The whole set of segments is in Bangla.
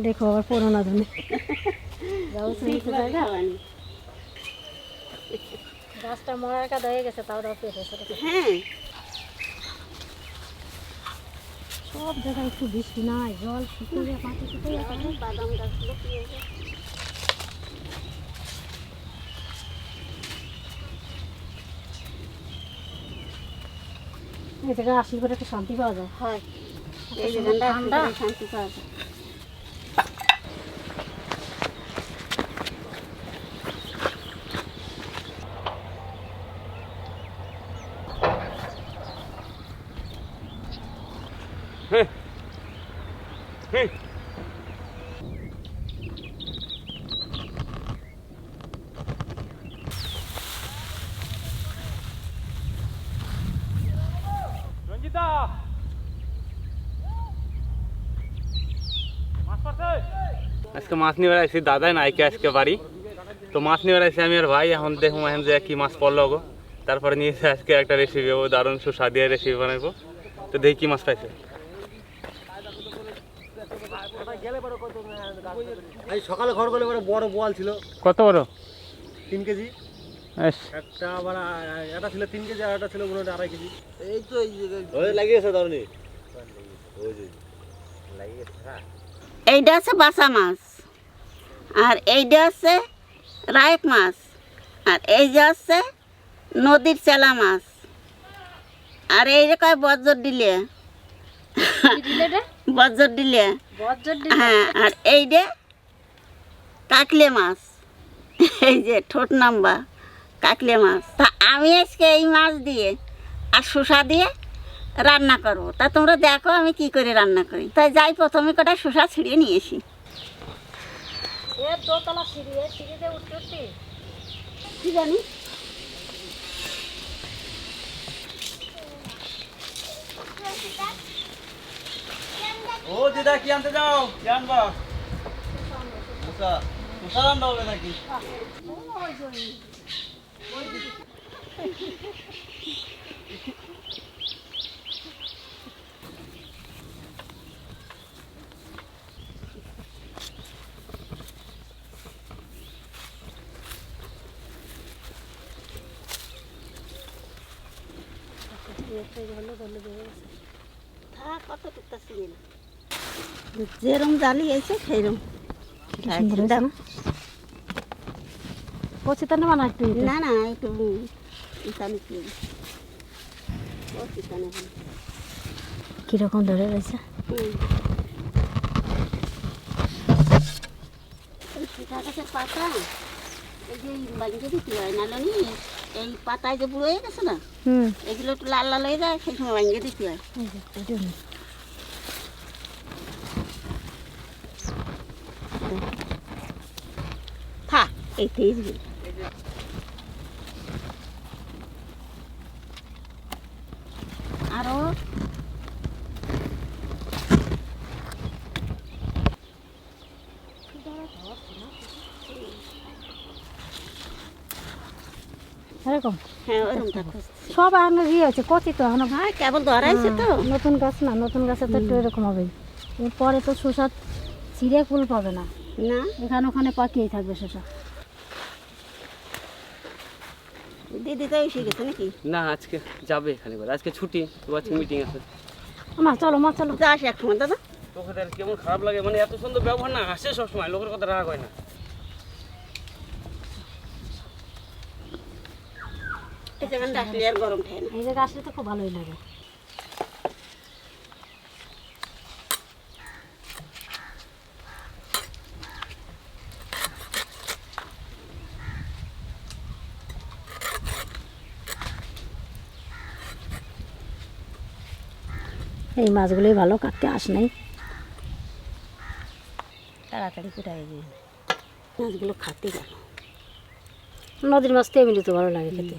দেখো আবার পুরোনো ধনে গাছটা মরার কাজ হয়ে গেছে, তাও পেটেছে। হ্যাঁ, সব জায়গায় একটু বৃষ্টি নাই, জল শুকিয়ে মাটি শুকিয়ে বাদাম গাছগুলো কি হয়েছে? এই জায়গায় আসলে করে একটু শান্তি পাওয়া যায়। হয়, এই জায়গাটা ঠান্ডা, শান্তি পাওয়া যায়। আজকে মাছ নিয়ে বেড়াইছি, দাদা নাইকে আজকে বাড়ি তো মাছ নিয়ে বেড়াইছি আমি আর ভাই। এখন দেখুন এখন যে কি মাছ পড়লো গো, তারপরে নিয়েছে আজকে একটা রেসিপি, ও দারুণ সুস্বাদু রেসিপি বানাবো। তো দেখি কি মাছ পাইছে। সকালে ঘর গেলে বড় বোয়াল ছিল। কত বড়? 3 কেজি। একটা আবার এটা ছিল 3 কেজি, আর একটা ছিল মনে হয় 2.5 কেজি। এই তো এই জায়গায় লাগিয়েছে দারুনি। ওই যে লাগিয়েছে। হ্যাঁ, এইটা আছে বাসা মাছ, আর এইটা আছে রায়ক মাছ, আর এই যে আছে নদীর চেলা মাছ, আর এই যে কয় বজ্জর দিলে, বজ্জর দিলে। হ্যাঁ, আর এইটা কাকলে মাছ, এই যে ঠোঁট নাম্বা কাকলে মাছ। তা আমি আজকে এই মাছ দিয়ে আর শসা দিয়ে রান্না করবো। তা তোমরা দেখো আমি কি করে রান্না করি। তাই যাই প্রথমে কটা শসা ছিঁড়িয়ে নিয়ে আসি। দোতলা সিঁড়ি, সিঁড়িতে উঠতে কি জানি ও দিদা কি আনতে যাও? কি আনবা? মুসা মুসা আনতে হবে নাকি? কত টুকটা চিনি না, যেরম জ্বালিয়েছে সেইরম। পচিতানে মানে একটু না না, একটু ইতালি কিরকম ধরে রয়েছে। পিঠা গাছের পাতা এই যে বাড়িতে দিতে হয়, নাহলে নি এই পাতায় যে বুড়ো হয়ে গেছে না, এগুলো একটু লাল লাল হয়ে যায়, সেই সময় ভাঙিয়ে দিতে হয়। থাক এইটাই আরো এরকম। হ্যাঁ, ওরকমটা সব এখন ইয়ে হয়েছে, কচি তো এখন। হ্যাঁ, কেবল ধরাইছে তো, নতুন গাছ না, নতুন গাছে তো একটু এরকম হবেই। এরপরে তো শসা ছিঁড়ে ফুল পাবে না, না এখানে ওখানে পাকিয়েই থাকবে শসা। দিদি তো এসে গেছে নাকি? না, আজকে যাবে এখানে করে, আজকে ছুটি, তো আজকে মিটিং আছে। মা চলো, মা চলো। যাস এক সময় দাদা। তোকে তার কেমন খারাপ লাগে, মানে এত সুন্দর ব্যবহার না, হাসে সবসময়, লোকের কথা রাগ হয় না। এই জায়গাটা আসলে আর গরম ঠায় না। এই জায়গা আসলে তো খুব ভালোই লাগে। এই মাছগুলোই ভালো, কাটতে আস নাই, তাড়াতাড়ি কুটাই গিয়ে মাছগুলো খাতে গেল। নদীর মাছ তো এমনি তো ভালো লাগে খেতে।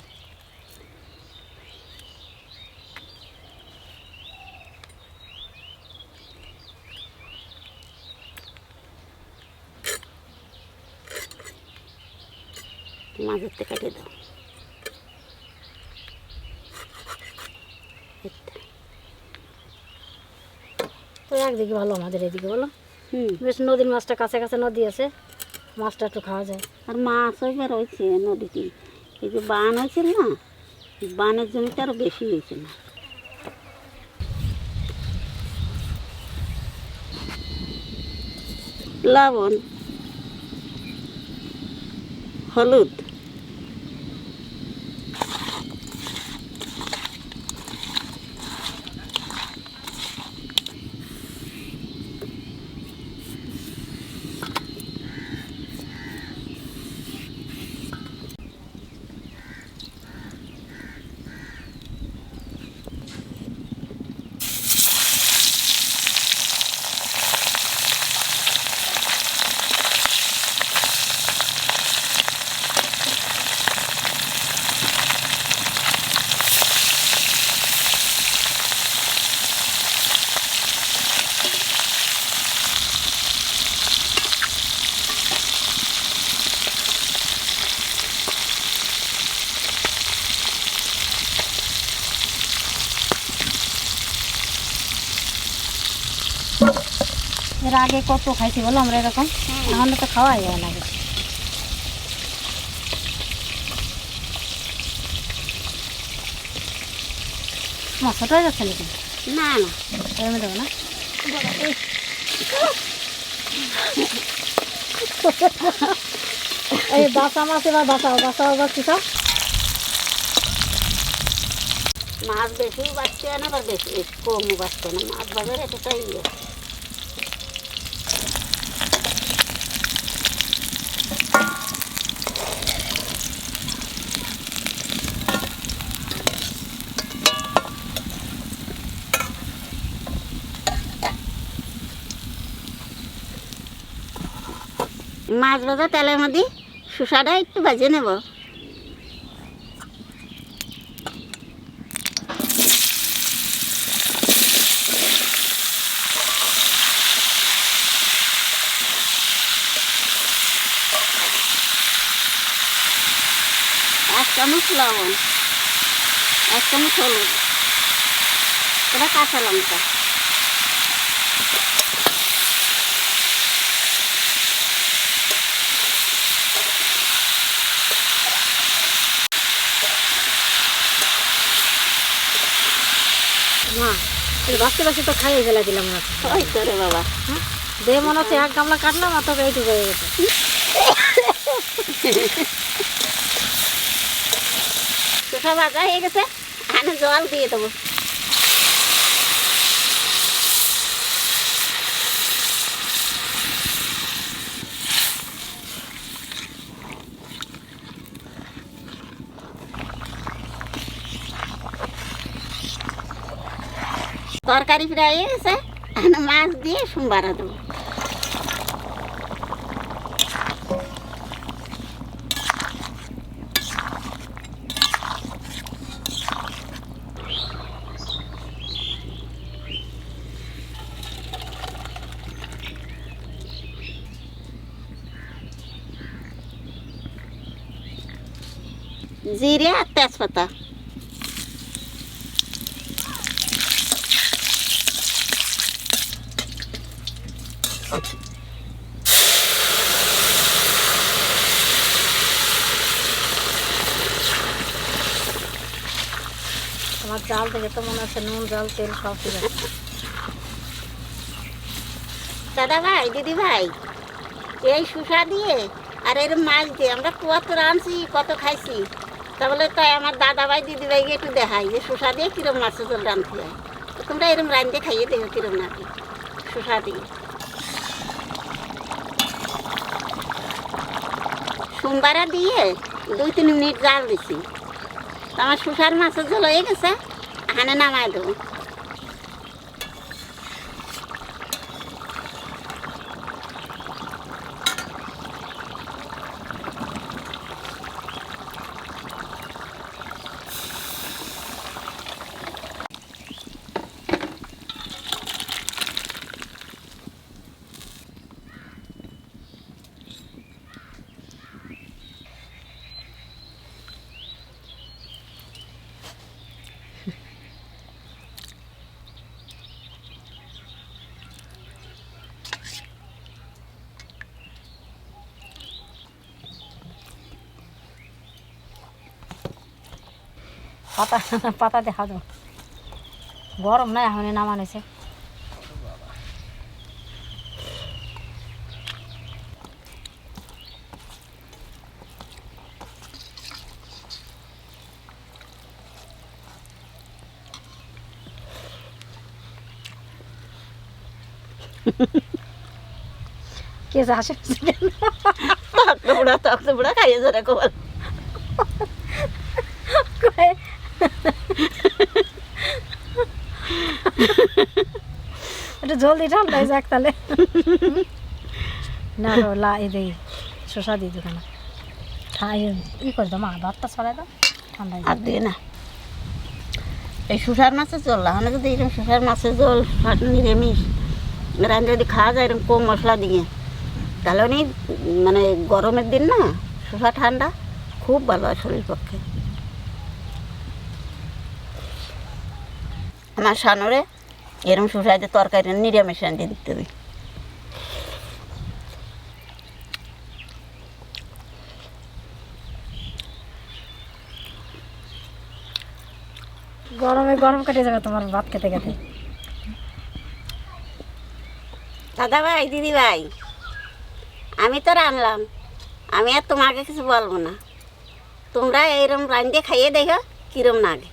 মাছের থেকে কেটে দাও। তো একদিকে ভালো, আমাদের এদিকে বলো। বেশ নদীর মাছটা কাছে কাছে নদী আছে, মাছটা একটু খাওয়া যায়। আর মাছ ওইবার হয়েছে নদীতে, এই যে বান হয়েছিল না, বানের জমিতে আরও বেশি হয়েছে না। লবণ, হলুদ, এর আগে কত খাইছি বলো আমরা এরকম, এখন তো খাওয়াই যায় না। মাছ ছোট হয়ে যাচ্ছে নাকি? না না, এরমে দেবো না। এই বাসা মাছ এবার বাঁচাও, বাঁচাও এবার কি সব মাছ বেশি বাঁচতে না, আবার বেশি কমও বাঁচতে না, মাছ বাজারে এতটাই ইয়ে। মাছ ভাজা তেলের মধ্যে শসাটা একটু ভেজে নেব। এক চামচ লবণ, এক চামচ হলুদ, এটা কাঁচা লঙ্কা, মা বাঁচতে বাঁচতে তো খাইয়ে ফেলা দিলাম না। ওই তো রে বাবা, হ্যাঁ দে মনে হচ্ছে এক গামলা কাটলাম আর তবে এইটুকু হয়ে গেছে। শসা ভাজা হয়ে গেছে, এখানে জল দিয়ে দেবো। তরকারি প্রায় হয়ে গেছে, এখানে মাছ দিয়ে সোমবারা দেবো। জিরে আর তেজপাতা, আমার জাল থেকে তো মনে হচ্ছে নুন জল তেল সব ঠিক আছে। দাদা ভাই, দিদি ভাই, এই শসা দিয়ে আর এর মাছ দিয়ে আমরা কত রাঁধছি, কত খাইছি, তাহলে তাই আমার দাদা ভাই দিদি ভাইকে একটু দেখাই যে শসা দিয়ে কিরম মাছের ঝোল রাঁধতে হয়। তো তোমরা এরম রাঁধতে খাইয়ে দেখো কিরম নাকি শসা দিয়ে। সোমবারা দিয়ে 2-3 মিনিট জাল দিছি, তো আমার শসার মাছের ঝোল হয়ে গেছে, এখানে নামাই দেবো। পাতা পাতা দেখা দাও, গরম না এখন নামানেছে। কে আসে তক্ত বুড়া খাইয়ে যারা কল একটু জলদি ঠান্ডায় যাক তাহলে। না লা এই দেই শসা দিই দোকানে খাই ই করে দাও, মা ভাতটা ছড়াই দাও ঠান্ডায়। আর দিয়ে না এই শুষার মাছের জল আমরা যদি এরকম শুষার মাছের জল নিরামিষ রান্না যদি খাওয়া যায় এরকম কম মশলা দিয়ে, তাহলে অনেক মানে গরমের দিন না শুষা ঠান্ডা খুব ভালো হয় শরীর পক্ষে। আমার সানরে এরকম শুষায় যে তরকারি নিরামিষ রান্না দিতে হবে। গরমে গরম কেটে যাবে তোমার ভাত খেতে খেতে। দাদা ভাই দিদি ভাই, আমি তো রান্নলাম, আমি আর তোমাকে কিছু বলবো না, তোমরা এইরকম রান্ধে খাইয়ে দেখো কিরম লাগে।